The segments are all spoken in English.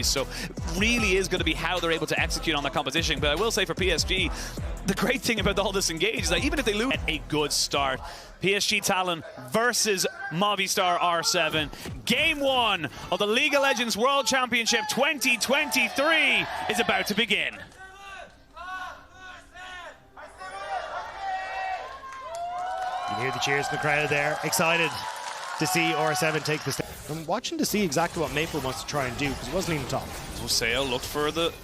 So really is going to be how they're able to execute on that composition. But I will say for PSG, the great thing about all this engage is that even if they lose a good start, PSG Talon versus Movistar R7. Game 1 of the League of Legends World Championship 2023 is about to begin. You hear the cheers from the crowd there, excited to see R7 take the step. I'm watching to see exactly what Maple wants to try and do, because he wasn't even top. So xayah looked for the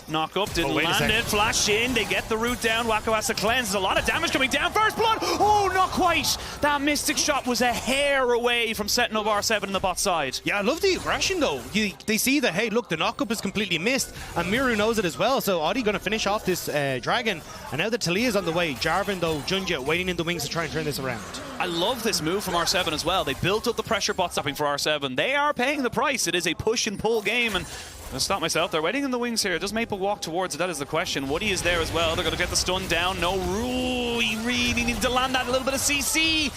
knock up, didn't land it, flash in, they get the root down, Wako has to cleanse, there's a lot of damage coming down, first blood, oh not quite! That mystic shot was a hair away from setting up R7 in the bot side. Yeah, I love the aggression though. They see that, hey look, the knock up is completely missed, and Mireu knows it as well, so Oddie gonna finish off this dragon, and now the taliyah is on the way. Jarvan though, Junja waiting in the wings to try and turn this around. I love this move from R7 as well. They built up the pressure bot stopping for R7. They are paying the price. It is a push and pull game, and I'll stop myself. They're waiting in the wings here. Does Maple walk towards it? That is the question. Oddie is there as well. They're going to get the stun down. No rule. He really needs to land that little bit of CC.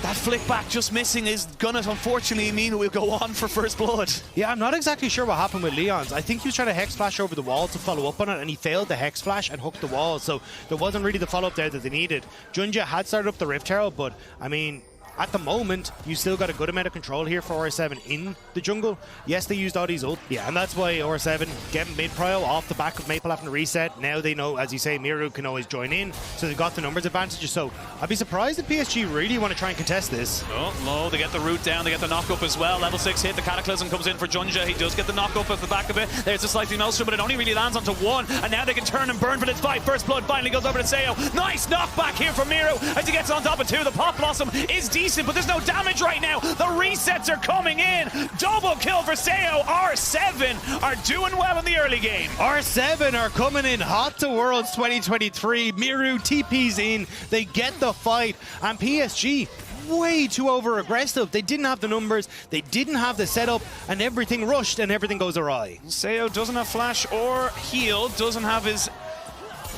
That flick back just missing is going to unfortunately mean we'll go on for first blood. Yeah, I'm not exactly sure what happened with Lyonz. I think he was trying to hex flash over the wall to follow up on it, and he failed the hex flash and hooked the wall. So there wasn't really the follow up there that they needed. Junja had started up the Rift Herald, but I mean, at the moment, you still got a good amount of control here for R7 in the jungle. Yes, they used Oddie's ult. Yeah, and that's why R7 get mid-prio off the back of Maple having to reset. Now they know, as you say, Mireu can always join in, so they've got the numbers advantages. So I'd be surprised if PSG really want to try and contest this. Oh, no, they get the root down, they get the knock up as well. Level 6 hit, the Cataclysm comes in for Junja. He does get the knock up at the back of it. There's a slightly maelstrom, but it only really lands onto one, and now they can turn and burn for this fight. First blood finally goes over to xayah. Nice knockback here from Mireu as he gets on top of two. The Pop Blossom is decent, but there's no damage right now. The resets are coming in. Double kill for xayah. R7 are doing well in the early game. R7 are coming in hot to Worlds 2023. Mireu TP's in. They get the fight. And PSG, way too over-aggressive. They didn't have the numbers. They didn't have the setup. And everything rushed and everything goes awry. xayah doesn't have flash or heal. Doesn't have his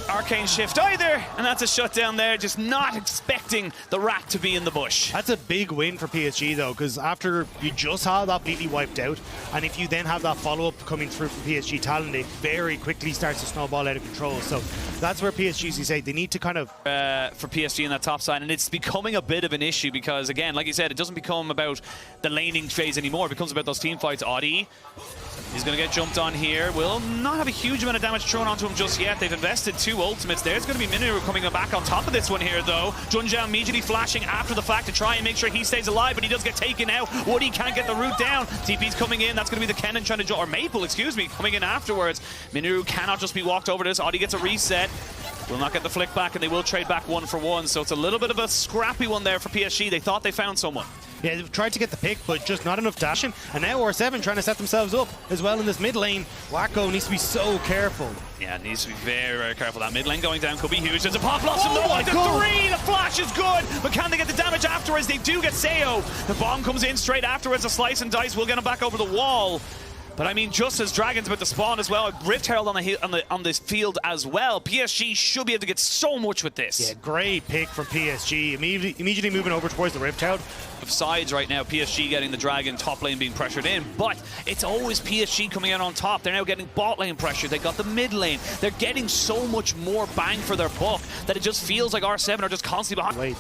arcane shift either, and that's a shutdown there. Just not expecting the rat to be in the bush. That's a big win for PSG though, because after you just had that completely wiped out, and if you then have that follow-up coming through from PSG Talon, it very quickly starts to snowball out of control. So that's where PSG, as you say, they need to kind of for PSG in that top side, and it's becoming a bit of an issue because, again, like you said, it doesn't become about the laning phase anymore. It becomes about those team fights. Oddie is going to get jumped on here. Will not have a huge amount of damage thrown onto him just yet. They've invested two ultimates. There's going to be Mireu coming back on top of this one here, though. Junja immediately flashing after the fact to try and make sure he stays alive, but he does get taken out. Oddie can't get the root down. TP's coming in. That's going to be the Kennen trying to jump, or Maple, excuse me, coming in afterwards. Mireu cannot just be walked over this. Oddie gets a reset. Will not get the flick back, and they will trade back 1 for 1. So it's a little bit of a scrappy one there for PSG. They thought they found someone. Yeah, they've tried to get the pick, but just not enough dashing. And now R7 trying to set themselves up as well in this mid lane. Wako needs to be so careful. Yeah, needs to be very, very careful. That mid lane going down could be huge. There's a Pop Blossom. Oh my God. 3. The flash is good, but can they get the damage afterwards? They do get xayah. The Bong comes in straight afterwards. A slice and dice will get him back over the wall. But I mean, just as Dragon's about to spawn as well, Rift Herald on this field as well. PSG should be able to get so much with this. Yeah, great pick from PSG. Immediately moving over towards the Rift Herald. Of sides right now, PSG getting the Dragon, top lane being pressured in, but it's always PSG coming out on top. They're now getting bot lane pressure. They got the mid lane. They're getting so much more bang for their buck that it just feels like R7 are just constantly behind. Wait.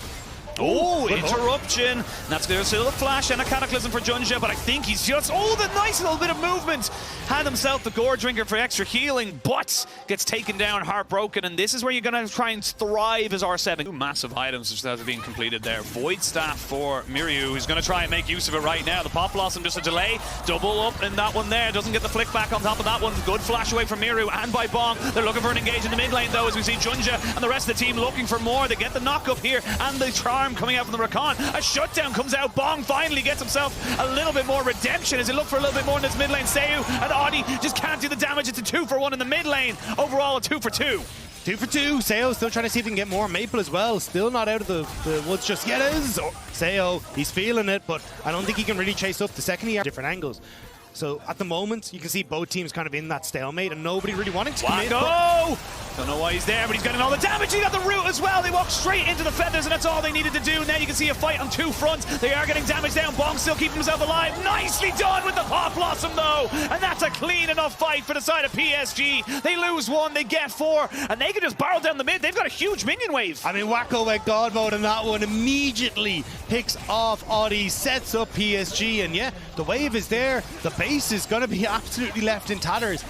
Oh, interruption. That's there's still a flash and a Cataclysm for Junja, but I think he's just, oh, the nice little bit of movement. Had himself the Gore Drinker for extra healing, but gets taken down, heartbroken, and this is where you're going to try and thrive as R7. Two massive items just that are being completed there. Void Staff for Mireu, who's going to try and make use of it right now. The Pop Blossom, just a delay. Double up in that one there. Doesn't get the flick back on top of that one. Good flash away from Mireu and by Bong. They're looking for an engage in the mid lane, though, as we see Junja and the rest of the team looking for more. They get the knock up here and the charm coming out from the rakan. A shutdown comes out. Bong finally gets himself a little bit more redemption as he looks for a little bit more in this mid lane. xayah and Oddie just can't do the damage. It's a 2 for 1 in the mid lane. Overall, a 2 for 2. 2 for 2. xayah still trying to see if he can get more. Maple as well. Still not out of the woods just yet. xayah, he's feeling it, but I don't think he can really chase up the second he has different angles. So at the moment, you can see both teams kind of in that stalemate and nobody really wanting to come in. Wako! Don't know why he's there, but he's getting all the damage. He got the root as well. They walk straight into the feathers, and that's all they needed to do. Now you can see a fight on two fronts. They are getting damage down. Bong still keeping himself alive. Nicely done with the Pop Blossom, though. And that's a clean enough fight for the side of PSG. They lose one, they get four, and they can just barrel down the mid. They've got a huge minion wave. I mean, Wako went God mode in that one. Immediately picks off Oddie, sets up PSG, and yeah, the wave is there. The base is going to be absolutely left in tatters.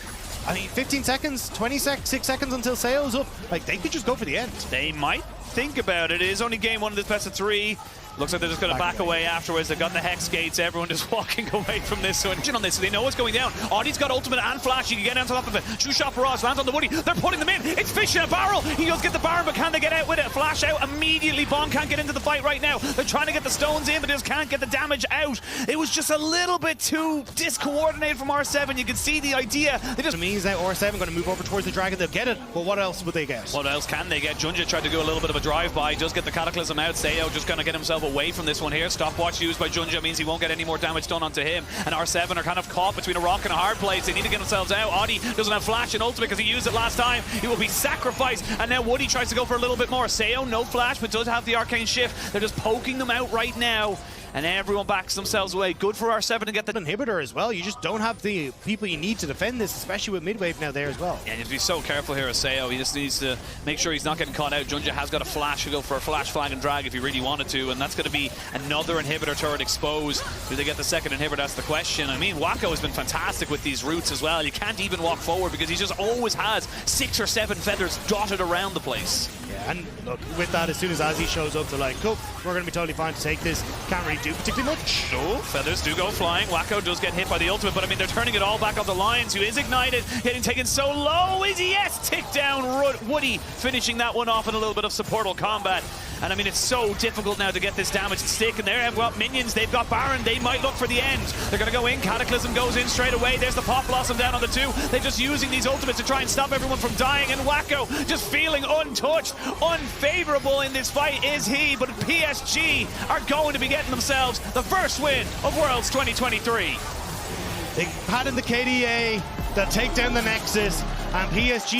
I mean, 15 seconds, 6 seconds until Sayo's up. Like, they could just go for the end. They might think about it. It is only game one of this best of three. Looks like they're just going to back away afterwards. They've got the Hex Gates. Everyone just walking away from this one. On this, so they know what's going down. Oddie's got ultimate and flash. You can get on top of it. True shot for Ross. Lands on the Woody. They're putting them in. It's fish in a barrel. He does get the Baron, but can they get out with it? Flash out immediately. Bong can't get into the fight right now. They're trying to get the stones in, but they just can't get the damage out. It was just a little bit too discoordinated from R7. You can see the idea. They just... It means now R7 going to move over towards the Dragon. They'll get it, but what else would they get? What else can they get? Junja tried to do a little bit of a drive-by. Does get the Cataclysm out. Sayo just going to get himself away from this one here. Stopwatch used by Junja means he won't get any more damage done onto him. And R7 are kind of caught between a rock and a hard place. They need to get themselves out. Oddie doesn't have flash and ultimate because he used it last time. He will be sacrificed. And now Woody tries to go for a little bit more. Sayo, no flash, but does have the arcane shift. They're just poking them out right now. And everyone backs themselves away. Good for R7 to get the inhibitor as well. You just don't have the people you need to defend this, especially with mid-wave now there as well. Yeah, you have to be so careful here as Sayo. He just needs to make sure he's not getting caught out. Junja has got a flash to go for a flash, flag, and drag if he really wanted to, and that's going to be another inhibitor turret exposed. Do they get the second inhibitor? That's the question. I mean, Wako has been fantastic with these roots as well. You can't even walk forward because he just always has 6 or 7 feathers dotted around the place. Yeah, and look, with that, as soon as Azhi shows up, they're like, cool, we're going to be totally fine to take this. Can't really do particularly much. No, feathers do go flying. Wako does get hit by the ultimate, but I mean, they're turning it all back on the Lyonz, who is ignited, getting taken so low. Is he? Yes, tick down Woody, finishing that one off in a little bit of supportal combat. And I mean, it's so difficult now to get this damage to stick. And they've got minions, they've got Baron, they might look for the end. They're going to go in, Cataclysm goes in straight away. There's the Pop Blossom down on the 2. They're just using these ultimates to try and stop everyone from dying. And Wako just feeling untouched, unfavorable in this fight is he. But PSG are going to be getting themselves the first win of Worlds 2023. They pat in the KDA, they'll take down the Nexus, and PSG